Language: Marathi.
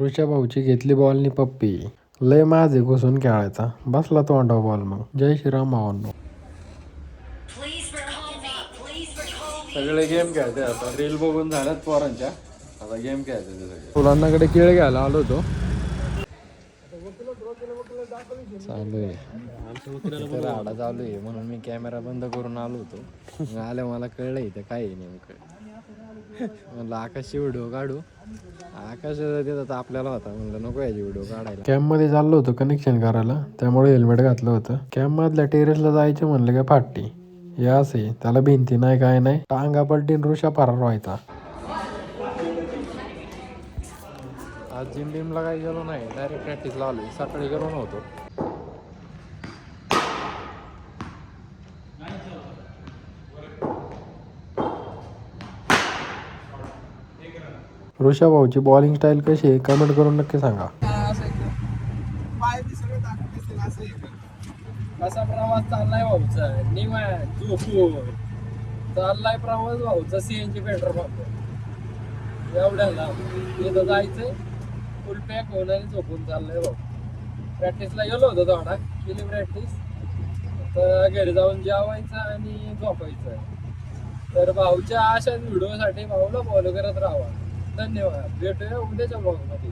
ऋषा भाऊची घेतली बॉलनी पप्पी. लय माझे घुसून खेळायचा. बसला तोंडावर बॉल मग. जय श्रीराम भावांनो. सगळे गेम खेळते आता. रील बघून झाल्यात पोरांच्या. आता गेम खेळते सगळे. मुलांनाकडे केळ घ्यायला आलो होतो. चालू आहे राडा चालू आहे म्हणून मी कॅमेरा बंद करून आलो होतो. आल्या मला कळलं इथं काय आहे नेमकं. म्हणलं आकाशची व्हिडिओ काढू. आकाश देतात आपल्याला होता. म्हणलं नको याची व्हिडिओ काढायला. कॅम्प मध्ये चाललो होतो कनेक्शन करायला. त्यामुळे हेल्मेट घातलं होतं. कॅम्प मधल्या टेरेसला जायचं म्हणलं का फाटी. हे असे त्याला भिंती नाही काय नाही. टांगा पलटीन ऋषा फरार व्हायचा. आज जिम बिमला काही गेलो नाही. डायरेक्ट प्रॅक्टिस लावली. सकाळी गेलो नव्हतो. ऋषा भाऊची बॉलिंग स्टाईल कशी आहे कमेंट करून नक्की सांगा. कसा प्रवास चाललाय भाऊचा निवांत झोपून चाललाय प्रवास भाऊचा सीएनजी पेट्रोल पंप एवढ्याला इथं जायचंय फुल पॅक होऊन आणि झोपून चाललंय भाऊ. प्रॅक्टिसला गेलो होतो थोडा केली प्रॅक्टिस. तर घरी जाऊन जेवायचं आणि झोपायचं. तर भाऊच्या अशाच व्हिडिओसाठी भाऊला फॉलो करत राहा. धन्यवाद. भेटूया उद्याच्या ब्लॉगमध्ये.